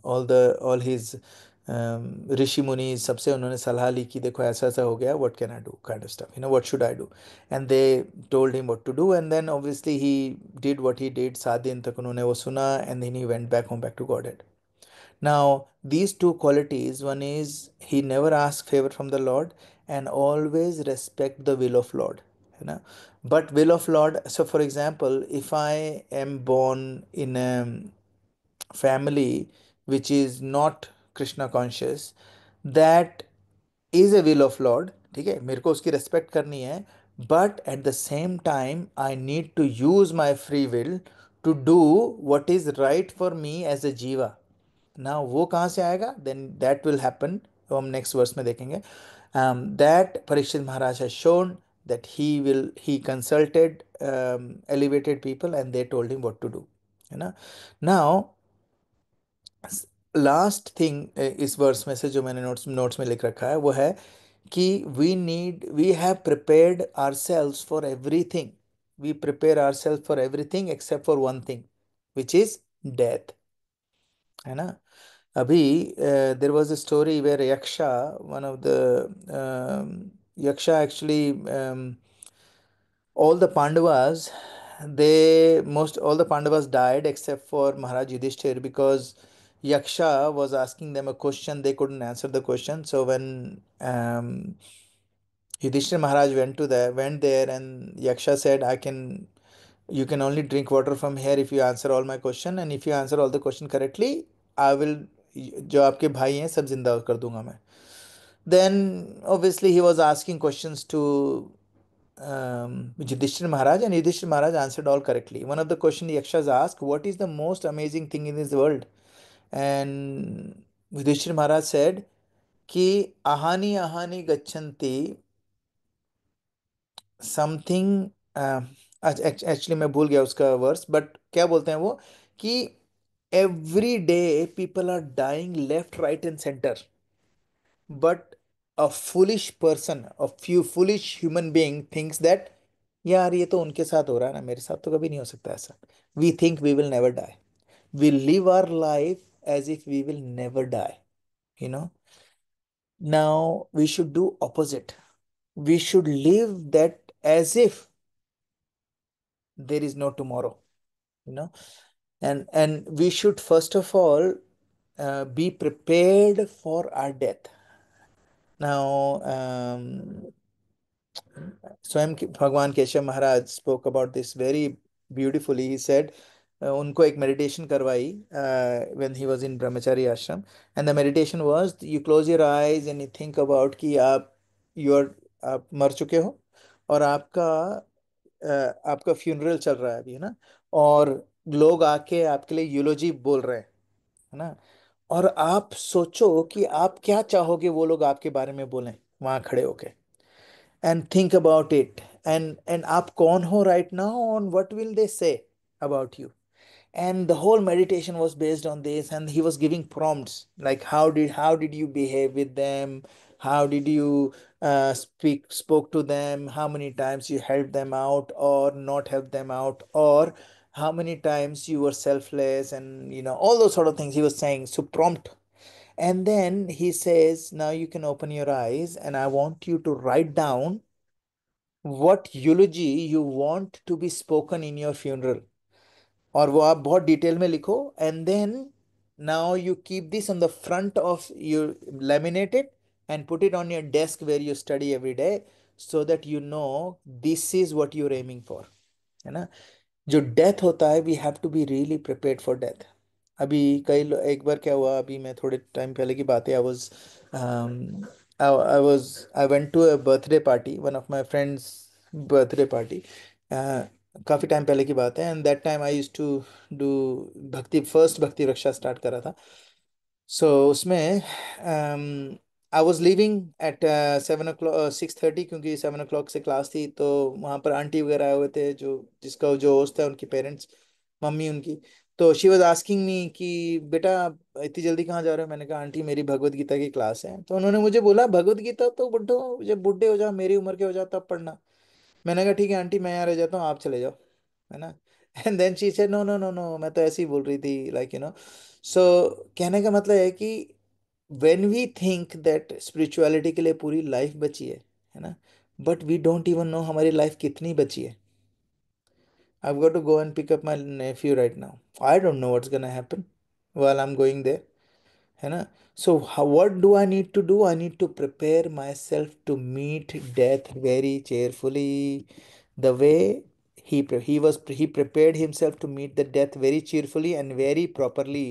all his ऋषि मुनि, सबसे उन्होंने सलाह ली कि देखो ऐसा ऐसा हो गया, what can I do, kind of stuff, what should I do, and they told him what to do, and then obviously he did what he did, 7 दिन तक उन्होंने वो सुना, and then he went back home, back to God. Now, these two qualities, one is he never asks favor from the Lord and always respect the will of Lord. You know? But will of Lord, so for example, if I am born in a family which is not Krishna conscious, that is a will of Lord, ठीक है, मेरे को उसकी respect करनी है, but at the same time I need to use my free will to do what is right for me as a jiva. ना वो कहाँ से आएगा, देन दैट विल हैपन, तो हम नेक्स्ट वर्स में देखेंगे, that Parikshit Maharaj has shown that he consulted elevated people and they told him what to do, है ना। now लास्ट थिंग इस वर्स में से जो मैंने नोट्स में लिख रखा है वो है कि we have prepared ourselves for everything, we prepare ourselves for everything except for one thing which is death, है ना। अभी there was a story where Yaksha, one of the Yaksha actually, all the Pandavas, all the Pandavas died except for Maharaj Yudhishthir, because Yaksha was asking them a question, they couldn't answer the question. So when Yudhishthir Maharaj went there, and Yaksha said, you can only drink water from here if you answer all my question, and if you answer all the question correctly, I will, जो आपके भाई हैं सब जिंदा कर दूंगा मैं। Then obviously he was asking questions to Yudhishthir Maharaj, and Yudhishthir Maharaj answered all correctly. One of the questions Yakshas asked, what is the most amazing thing in this world? And Yudhishthir Maharaj said कि ahani ahani gachanti something, actually मैं भूल गया उसका verse, but क्या बोलते हैं वो, कि every day people are dying left right and centre, but a foolish person, a few foolish human being thinks that यार ये तो उनके साथ हो रहा है ना, मेरे साथ तो कभी नहीं हो सकता ऐसा, we think we will never die, we live our life as if we will never die, you know now we should do opposite, we should live that as if there is no tomorrow, you know and we should first of all be prepared for our death. Now स्वयं भगवान Keshav Maharaj spoke about this very beautifully. He said उनको एक meditation करवाई when he was in brahmachari ashram, and the meditation was you close your eyes and you think about कि आप मर चुके हो, और आपका फ्यूनरल चल रहा है अभी, है ना, और लोग आके आपके लिए यूलोजी बोल रहे हैं, है ना, और आप सोचो कि आप क्या चाहोगे वो लोग आपके बारे में बोलें वहां खड़े होके, and think about it, and आप कौन हो right now, on what will they say about you, and the whole meditation was based on this, and he was giving prompts like how did you behave with them, how did you spoke to them, how many times you helped them out or not helped them out, or how many times you were selfless, and all those sort of things he was saying. So prompt. And then he says, now you can open your eyes and I want you to write down what eulogy you want to be spoken in your funeral. और वो आप बहुत detail में लिखो, and then now you keep this on the front of you, laminate it and put it on your desk where you study every day, so that you know this is what you're aiming for, है ना? जो death होता है, we have to be really prepared for death. अभी एक बार क्या हुआ, अभी मैं थोड़े टाइम पहले की बात है, I went to a birthday party, one of my friends birthday party. काफ़ी टाइम पहले की बात है, and that time I used to do first भक्ति रक्षा स्टार्ट करा था. सो उसमें I was living at 7 o'clock 6:30, क्योंकि 7 o'clock से क्लास थी. तो वहाँ पर आंटी वगैरह आए हुए थे, जो जिसका जो होस्ट है उनके पेरेंट्स, मम्मी उनकी. तो शी वॉज आस्किंग मी कि बेटा आप इतनी जल्दी कहाँ जा रहे हो. मैंने कहा आंटी मेरी भगवत गीता की क्लास है. तो उन्होंने मुझे बोला भगवत गीता तो बुड्ढो, जब बुढ़े हो जाओ, मेरी उम्र के हो जाओ तब पढ़ना. मैंने कहा ठीक है आंटी, मैं यहाँ रह जाता हूँ, आप चले जाओ, है ना. And then she said no no no no, मैं तो ऐसे ही बोल रही थी, लाइक सो कहने का मतलब है कि when we think that spirituality के लिए पूरी लाइफ बची है ना, but we don't even know हमारी लाइफ कितनी बची है. I've got to go and pick up my nephew right now. I don't know what's gonna happen while I'm going there, है ना. So what do I need to do? I need to prepare myself to meet death very cheerfully, the way he prepared himself to meet the death very cheerfully and very properly.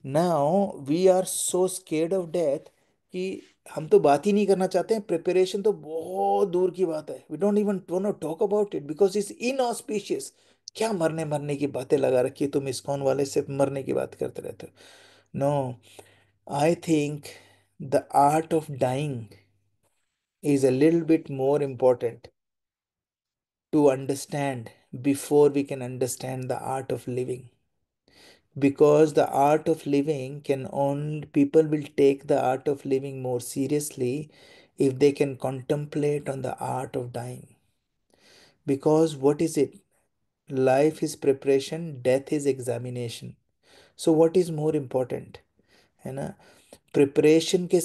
Now we are so scared of death कि हम तो बात ही नहीं करना चाहते हैं. Preparation तो बहुत दूर की बात है. We don't even want to talk about it because it's inauspicious. क्या मरने मरने की बातें लगा रखी है, तुम इस्कॉन वाले से मरने की बात करते रहते हो. No, I think the art of dying is a little bit more important to understand before we can understand the art of living. Because the art of living can only, people will take the art of living more seriously if they can contemplate on the art of dying. Because what is it? Life is preparation, death is examination. So, what is more important? है ना. Preparation के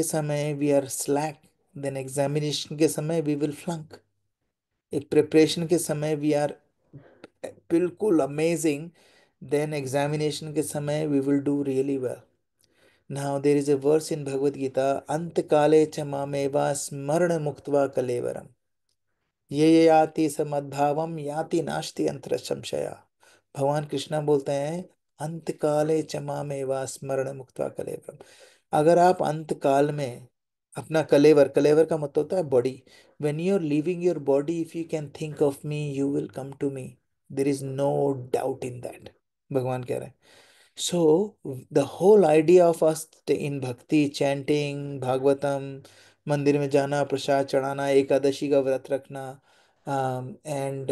समय we are slack, then examination के समय we will flunk. एक preparation के समय we are बिल्कुल अमेजिंग, देन एग्जामिनेशन के समय we will do really well. Now there is a verse in Bhagavad Gita, अंत काले च मामेवा स्मरण मुक्त्वा कलेवरम, ये याति समद्भावम याति नास्ति अंतर संशया. भगवान कृष्णा बोलते हैं अंत काले चमा में वा स्मरण मुक्त्वा कलेवरम. अगर आप अंत काल में अपना कलेवर, कलेवर का मतलब होता है body, when you are leaving your body, if you can think of me you will come to me, there is no doubt in that. भगवान कह रहे हैं. So, the whole idea of us in bhakti, chanting, Bhagavatam, मंदिर में जाना, प्रसाद चढ़ाना, एकादशी का व्रत रखना, एंड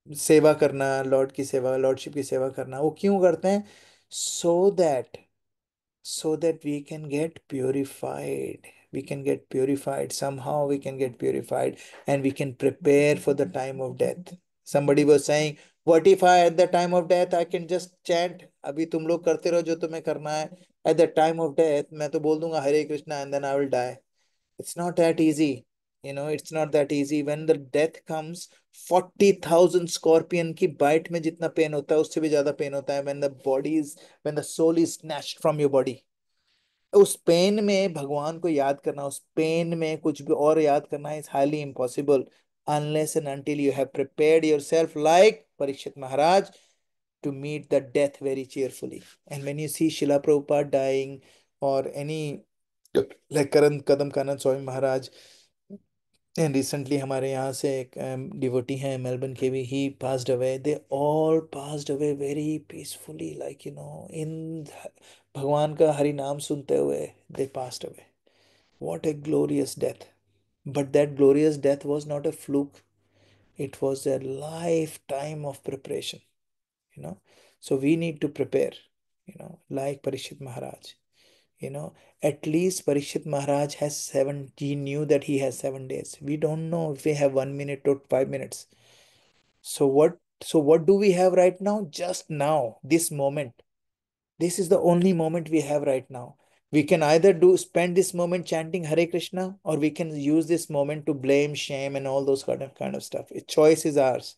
सेवा करना, लॉर्ड की सेवा, लॉर्डशिप की सेवा करना, वो क्यों करते हैं? So that we can get purified. We can get purified. Somehow we can get purified and we can prepare for the time of death. Somebody was saying, what if I at the time of death I can just chant? अभी तुम लोग करते रहो जो तुम्हें करना है. At the time of death मैं तो बोल दूंगा हरे Krishna and then I will die. It's not that easy. It's not that easy. When the death comes, 40,000 scorpion की bite में जितना पेन होता है उससे भी ज्यादा पेन होता है when the soul is snatched from your body. उस पेन में भगवान को याद करना, उस पेन में कुछ भी और याद करना is highly impossible unless and until you have prepared yourself like Parikshit Maharaj to meet the death very cheerfully. And when you see Srila Prabhupada dying or any like Karan Kadam Kanand Swami Maharaj, and recently हमारे यहाँ से एक devotee हैं Melbourne के भी, he passed away. They all passed away very peacefully, like in भगवान का हरि नाम सुनते हुए they passed away. What a glorious death. But that glorious death was not a fluke. It was a lifetime of preparation, you know. So we need to prepare, like Parishit Maharaj. You know, at least Parikshit Maharaj has seven, he knew that he has 7 days. We don't know if we have 1 minute or 5 minutes. So what do we have right now? Just now, this moment. This is the only moment we have right now. We can either do spend this moment chanting Hare Krishna, or we can use this moment to blame, shame, and all those kind of stuff. Choice is ours.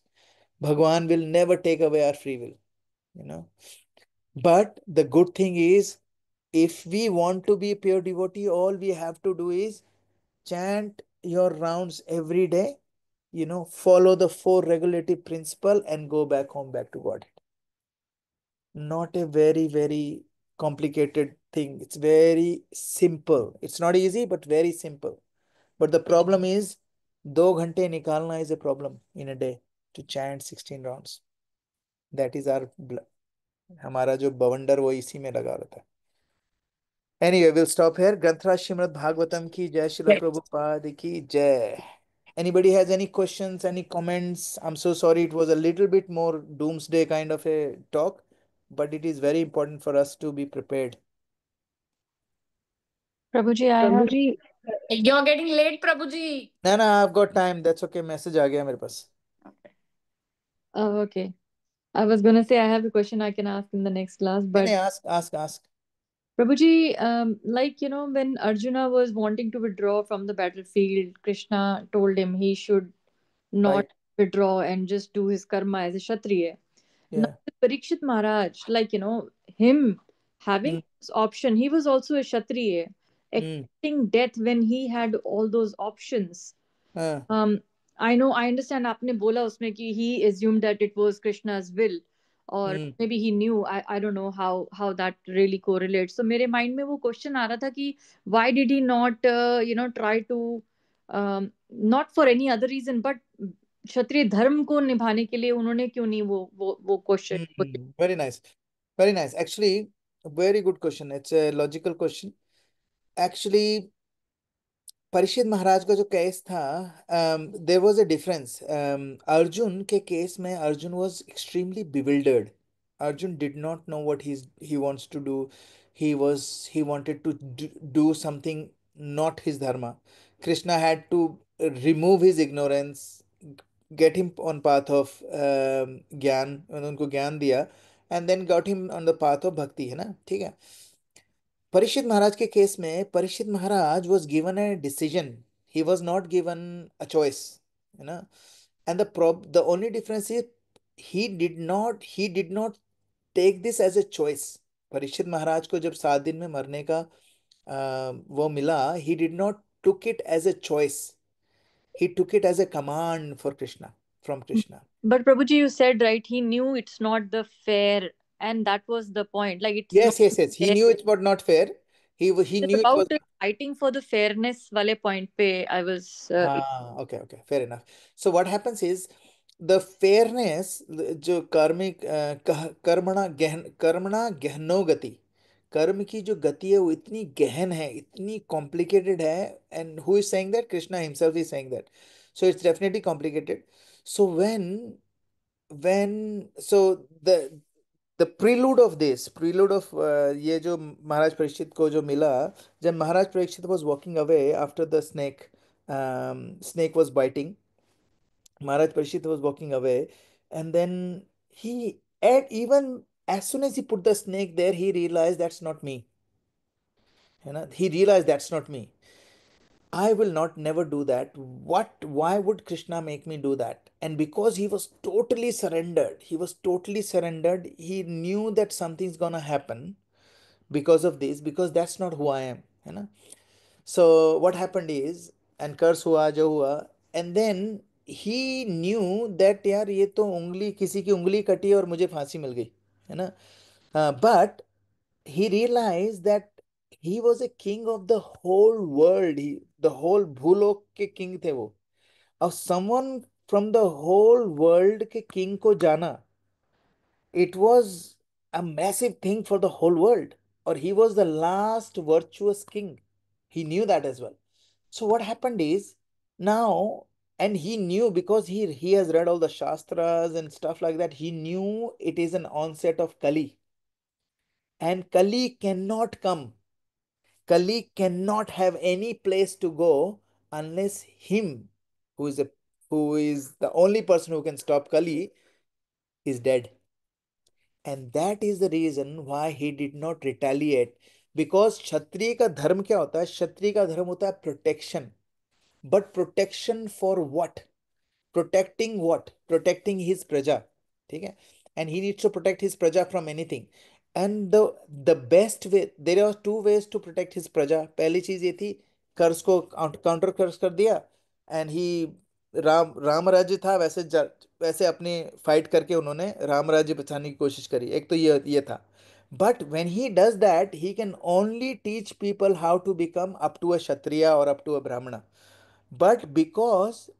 Bhagwan will never take away our free will, you know. But the good thing is, if we want to be a pure devotee, all we have to do is chant your rounds every day, follow the four regulative principle and go back home, back to God. Not a very, very complicated thing. It's very simple. It's not easy, but very simple. But the problem is, 2 घंटे निकालना is a problem in a day to chant 16 rounds. That is our हमारा जो बवंडर वो इसी में लगा रहता है. Anyway, we'll stop here. Granthra Shrimad Bhagavatam ki jai, Srila Prabhupada ki jai. Anybody has any questions, any comments? I'm so sorry, it was a little bit more doomsday kind of a talk, but it is very important for us to be prepared. Prabhuji, I Prabhu have. Ji You're getting late, Prabhuji. No, no, I've got time. That's okay. Message आ गया मेरे पास. Okay. Oh, okay. I was gonna say I have a question I can ask in the next class, नहीं but नहीं, ask. Prabhuji, like when Arjuna was wanting to withdraw from the battlefield, Krishna told him he should not Right. withdraw and just do his karma as a Kshatriya. Now, Yeah. with Parikshit Maharaj, like him having Hmm. this option, he was also a Kshatriya, Hmm. accepting death when he had all those options. हाँ. I know, I understand आपने बोला उसमें कि he assumed that it was Krishna's will, or Hmm. maybe he knew. I don't know how that really correlates. So मेरे mind में वो question आ रहा था कि why did he not try to not for any other reason, but क्षत्रिय धर्म को निभाने के लिए उन्होंने क्यों नहीं वो question. Very nice. Very nice. Actually, very good question. It's a logical question. Actually, Parikshit Maharaj का जो केस था, there was a difference. Arjun के केस में Arjun was extremely bewildered. Arjun did not know what he wants to do. he wanted to do something not his dharma. Krishna had to remove his ignorance, get him on path of ज्ञान, उनको ज्ञान दिया, and then got him on the path of भक्ति, है ना. ठीक है. परीक्षित महाराज के केस में परीक्षित महाराज was given a decision. He was not given a choice, you know. And the only difference is, he did not take this as a choice. Parikshit महाराज को जब 7 दिन में मरने का वो मिला, he did not took it as a choice. He took it as a command for Krishna, from Krishna. But Prabhuji, you said right, he knew it's not the fair, and that was the point. Like it's not Yes. He fair. knew it was not fair. He It's knew it was. about fighting for the fairness wale point pe I was. Okay, fair enough. So what happens is, the fairness, जो कार्मिक कर्मणा गहनो गति, कर्म की जो गति है वो इतनी गहन है, इतनी कॉम्प्लिकेटेड है. And who is saying that? Krishna himself is saying that. So it's definitely complicated. So when so the prelude of ये जो महाराज परीक्षित को जो मिला, जब महाराज Parikshit was walking away after the snake was biting. Maharaj Parishit was walking away, and then even as soon as he put the snake there, he realized that's not me. He realized that's not me. I will not never do that. Why would Krishna make me do that? And because he was totally surrendered, he knew that something's gonna happen because of this, because that's not who I am. So what happened is, and कर्स हुआ जो हुआ, and then he knew that यार ये तो उंगली, किसी की उंगली कटी और मुझे फांसी मिल गई, है ना. But he realized that he was a king of the whole world. The whole भूलोक के king थे वो. अब someone from the whole world के king को जाना, it was a massive thing for the whole world. Or he was the last virtuous king. He knew that as well. So what happened is, now, and he knew, because he has read all the shastras and stuff like that, he knew it is an onset of Kali. And Kali cannot come Kali cannot have any place to go unless him, who is the only person who can stop Kali, is dead. And that is the reason why he did not retaliate. Because क्षत्रिय का धर्म क्या होता है? क्षत्रिय का धर्म होता है protection. But protection for what? Protecting what? Protecting his praja. ठीक है? And he needs to protect his praja from anything. And the best way, there are two ways to protect his praja. पहली चीज ये थी, कर्ज को counter कर्ज कर दिया. And he, राम राज्य था, वैसे अपनी फाइट करके उन्होंने राम राज्य बचाने की कोशिश करी. एक तो ये था. But when he does that, he can only teach people how to become up to a kshatriya or up to a brahmana. But because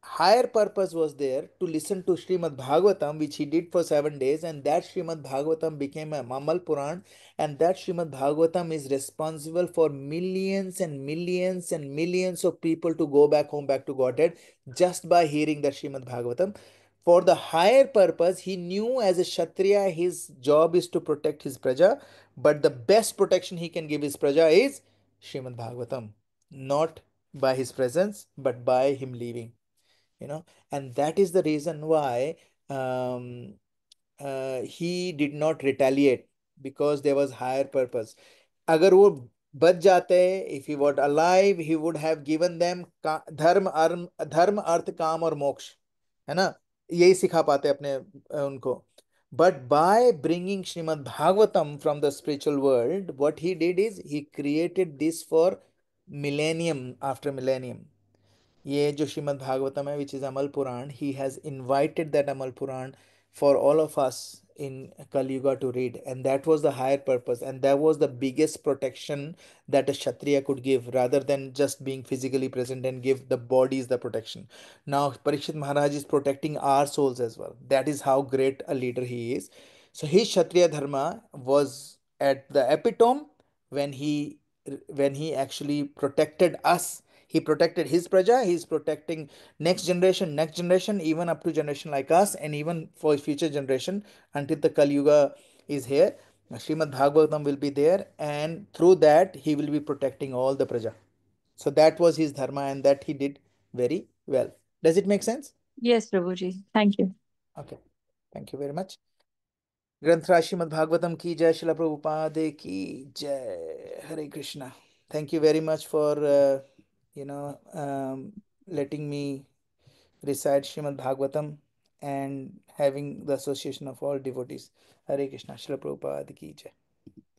higher purpose was there to listen to Srimad Bhagavatam, which he did for 7 days, and that Srimad Bhagavatam became a Mamal Puran, and that Srimad Bhagavatam is responsible for millions and millions and millions of people to go back home, back to Godhead, just by hearing that Srimad Bhagavatam. For the higher purpose, he knew as a Kshatriya, his job is to protect his praja, but the best protection he can give his praja is Srimad Bhagavatam, not by his presence, but by him leaving. And that is the reason why um, he did not retaliate, because there was higher purpose. अगर वो बच जाते, if he were alive, he would have given them धर्म अर्थ काम और मोक्ष, है ना? यही सिखा पाते अपने उनको. But by bringing Srimad Bhagavatam from the spiritual world, what he did is he created this for millennium after millennium. ये जो श्रीमद् भागवतम है, which is Amal Puran, he has invited that Amal Puran for all of us in Kali Yuga to read, and that was the higher purpose, and that was the biggest protection that a Kshatriya could give, rather than just being physically present and give the bodies the protection. Now Parikshit Maharaj is protecting our souls as well. That is how great a leader he is. So his Kshatriya dharma was at the epitome when he actually protected us. He protected his praja, he is protecting next generation, even up to generation like us, and even for future generation until the Kali Yuga is here. Srimad Bhagavatam will be there, and through that he will be protecting all the praja. So that was his dharma, and that he did very well. Does it make sense? Yes, Prabhuji. Thank you. Okay. Thank you very much. ग्रंथराज Shrimad Bhagavatam की जय, शिला प्रभुपाद की जय. हरे Krishna. Thank you very much for letting me recite Srimad Bhagavatam and having the association of all devotees. Hare Krishna. Srila Prabhupada ki jai.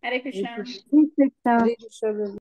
Hare Hare Krishna. Krishna Hare Krishna Prabhu.